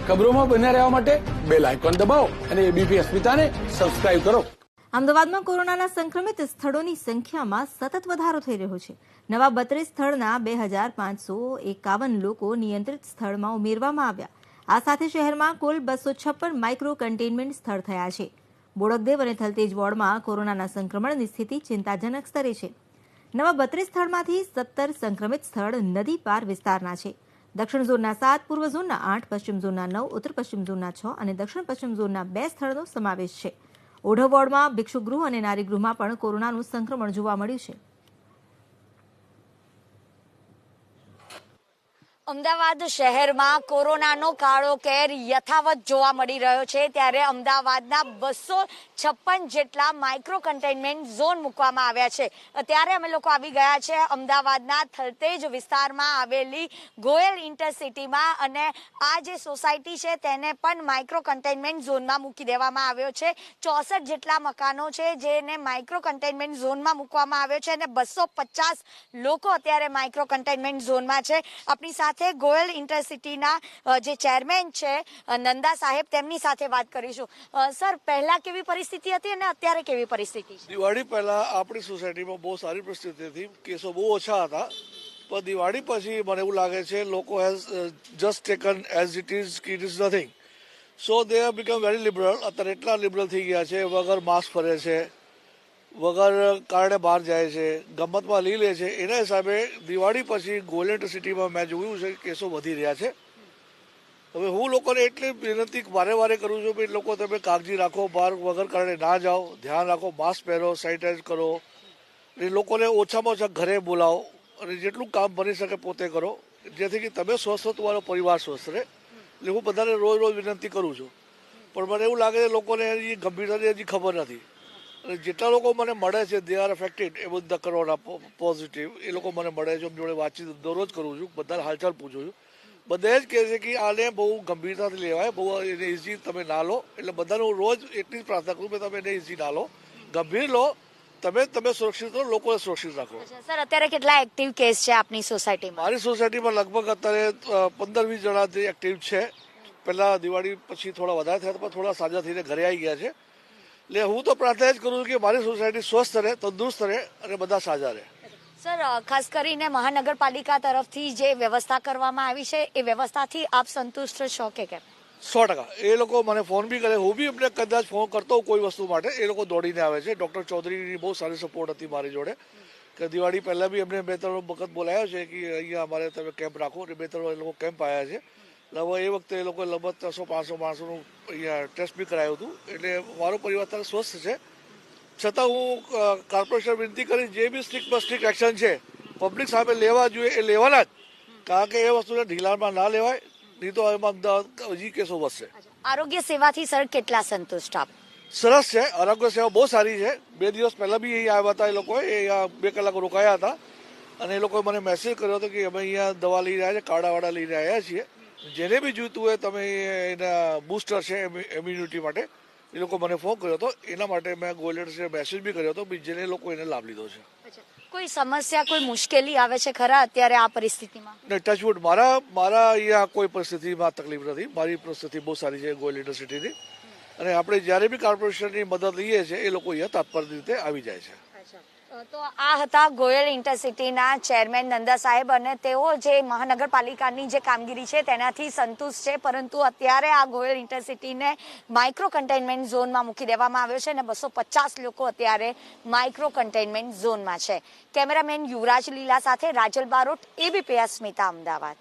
ખબરોમાં બન્યા રહેવા માટે બેલ આઇકોન દબાવો અને એબીપી અસ્મિતાને સબસ્ક્રાઇબ કરો. અમદાવાદમાં કોરોનાના સંક્રમિત સ્થળોની સંખ્યામાં સતત વધારો થઈ રહ્યો છે. નવા 32 સ્થળના 2551 લોકો નિયંત્રિત સ્થળમાં ઉમેરવામાં આવ્યા. આ સાથે શહેરમાં કુલ 256 માઇક્રો કન્ટેનમેન્ટ સ્થળ થયા છે. બોડકદેવ અને થલતેજ વોર્ડમાં કોરોનાના સંક્રમણની સ્થિતિ ચિંતાજનક સ્તરે છે. નવા 32 સ્થળમાંથી 17 સંક્રમિત સ્થળ નદી પાર વિસ્તારના છે. દક્ષિણ ઝોનના 7, પૂર્વ ઝોનના 8, પશ્ચિમ ઝોનના 9, ઉત્તર પશ્ચિમ ઝોનના 6 અને દક્ષિણ પશ્ચિમ ઝોનના 2 સ્થળનો સમાવેશ છે. ઓઢવ વોર્ડમાં ભિક્ષુગૃહ અને નારીગૃહમાં પણ કોરોનાનું સંક્રમણ જોવા મળ્યું છે. અમદાવાદ શહેરમાં કોરોનાનો કાળો કેર યથાવત જોવા મળી રહ્યો છે. ત્યારે અમદાવાદના 256 જેટલા માઇક્રો કન્ટેનમેન્ટ ઝોન મૂકવામાં આવ્યા છે. ત્યારે અમે લોકો આવી ગયા છે અમદાવાદના થલતેજ વિસ્તારમાં આવેલી ગોયલ ઇન્ટરસિટીમાં, અને આ જે સોસાયટી છે તેને પણ માઇક્રો કન્ટેનમેન્ટ ઝોનમાં મૂકી દેવામાં આવ્યો છે. 64 જેટલા મકાનો છે જેને માઇક્રો કન્ટેનમેન્ટ ઝોનમાં મૂકવામાં આવ્યો છે, અને 250 લોકો અત્યારે માઇક્રો કન્ટેનમેન્ટ ઝોનમાં છે. આપણી સાથે ગોયલ ઇન્ટરસિટીના જે ચેરમેન છે નંદા સાહેબ, તેમની સાથે વાત કરીશું. સર, પહેલા કેવી પરિસ્થિતિ હતી અને અત્યારે કેવી પરિસ્થિતિ છે? દિવાળી પહેલા આપણી સોસાયટીમાં બહુ સારી પરિસ્થિતિ હતી, કેસો બહુ ઓછા હતા. પણ દિવાળી પછી મને એવું લાગે છે લોકો has just taken as it is nothing. So they have become very liberal. અત્યારે એટલા લિબરલ થઈ ગયા છે, વગર માસ્ક ફરે છે, વગર કારણે બહાર જાય છે, ગમતમાં લઈ લે છે. એના હિસાબે દિવાળી પછી ગોયલ ઇન્ટરસિટીમાં મેં જોયું છે કે કેસો વધી રહ્યા છે. હવે હું લોકોને એટલી વિનંતી વારે કરું છું કે લોકો તમે કાળજી રાખો, બહાર વગર કારણે ના જાઓ, ધ્યાન રાખો, માસ્ક પહેરો, સેનિટાઈઝ કરો, એ લોકોને ઓછામાં ઓછા ઘરે બોલાવો અને જેટલું કામ બની શકે પોતે કરો, જેથી કે તમે સ્વસ્થ હો, તમારો પરિવાર સ્વસ્થ રહે. એટલે હું બધાને રોજ વિનંતી કરું છું. પણ મને એવું લાગે છે લોકોને એની ગંભીરતાની હજી ખબર નથી. અને જેટલા લોકો મને મળે છે દે આર અફેક્ટેડ, એ બધા કોરોના પોઝિટિવ, એ લોકો મને મળે છે, જોડે વાતચીત દરરોજ કરું છું, બધા હાલચાલ પૂછું છું. બધા જ કહે છે કે આને બહુ ગંભીરતાથી લેવાય, બહુ એને ઇઝી તમે ના લો. એટલે બધાને હું રોજ એટલી જ પ્રાર્થના કરું કે તમે એને ઇઝી ના લો, ગંભીર લો. તમે સુરક્ષિત રહો, લોકોને સુરક્ષિત રાખો. સર, અત્યારે કેટલા એક્ટિવ કેસ છે આપની સોસાયટીમાં? મારી સોસાયટીમાં લગભગ અત્યારે 15-20 જણા જે એક્ટિવ છે. પહેલા દિવાળી પછી થોડા વધારે થયા, પણ થોડા સાજા થઈને ઘરે આવી ગયા છે. એટલે હું તો પ્રાર્થના જ કરું છું કે મારી સોસાયટી સ્વસ્થ રહે, તંદુરસ્ત રહે અને બધા સાજા રહે. સર, ખાસ કરીને મહાનગરપાલિકા તરફથી જે વ્યવસ્થા કરવામાં આવી છે એ વ્યવસ્થાથી આપ સંતુષ્ટ છો કે કેમ? 100%. એ લોકો મને ફોન બી કરે, હું બી એમને કદાચ ફોન કરતો હોઉં કોઈ વસ્તુ માટે, એ લોકો દોડીને આવે છે. ડૉક્ટર ચૌધરીની બહુ સારી સપોર્ટ હતી મારી જોડે, કે દિવાળી પહેલાં બી એમને 2-3 વખત બોલાયો છે કે અહીંયા અમારે તમે કેમ્પ રાખો, અને 2-3 એ લોકો કેમ્પ આવ્યા છે. હવે એ વખતે એ લોકોએ લગભગ 300-500 માણસોનું અહીંયા ટેસ્ટ બી કરાયું હતું. એટલે મારો પરિવાર અત્યારે સ્વસ્થ છે. છતાં હું કોર્પોરેશન વિનંતી કરી, જે બી સ્ટ્રિક્ટ એક્શન છે પબ્લિક સામે લેવા જોઈએ એ લેવાના જ, કારણ કે એ વસ્તુને ઢીલામાં ના લેવાય, નહીં તો એમાં હજી કેસો વધશે. આરોગ્ય સેવાથી સર કેટલા સંતુષ્ટ આપ? સરસ છે, આરોગ્ય સેવા બહુ સારી છે. 2 દિવસ પહેલાં બી અહીંયા આવ્યા હતા એ લોકોએ, અહીંયા 2 કલાક રોકાયા હતા, અને એ લોકોએ મને મેસેજ કર્યો હતો કે અમે અહીંયા દવા લઈ રહ્યા છે, કાળાવાળા લઈને આવ્યા છીએ, જેને બી જોઈતું હોય તમે એના બૂસ્ટર છે ઇમ્યુનિટી માટે, એ લોકો મને ફોન કર્યો હતો. એના માટે મેં ગોયલ મેસેજ બી કર્યો હતો, જેને લોકો એને લાભ લીધો છે. કોઈ સમસ્યા, કોઈ મુશ્કેલી આવે છે ખરા અત્યારે આ પરિસ્થિતિમાં? ટચવુડ, મારા અહીંયા કોઈ પરિસ્થિતિમાં તકલીફ નથી. મારી પરિસ્થિતિ બહુ સારી છે ગોયલ ઇન્ટરસિટીની, અને આપણે જ્યારે બી કોર્પોરેશનની મદદ લઈએ છીએ એ લોકો અહીંયા તાત્પર્ય રીતે આવી જાય છે. તો આ હતા ગોયલ ઇન્ટરસિટીના ચેરમેન નંદા સાહેબ, અને તેઓ જે મહાનગરપાલિકાની જે કામગીરી છે તેનાથી સંતુષ્ટ છે. પરંતુ અત્યારે આ ગોયલ ઇન્ટરસિટીને માઇક્રો કન્ટેનમેન્ટ ઝોનમાં મૂકી દેવામાં આવ્યો છે, અને 250 લોકો અત્યારે માઇક્રો કન્ટેનમેન્ટ ઝોનમાં છે. કેમેરામેન યુવરાજ લીલા સાથે રાજલ બારોટ, એબીપી અસ્મિતા, અમદાવાદ.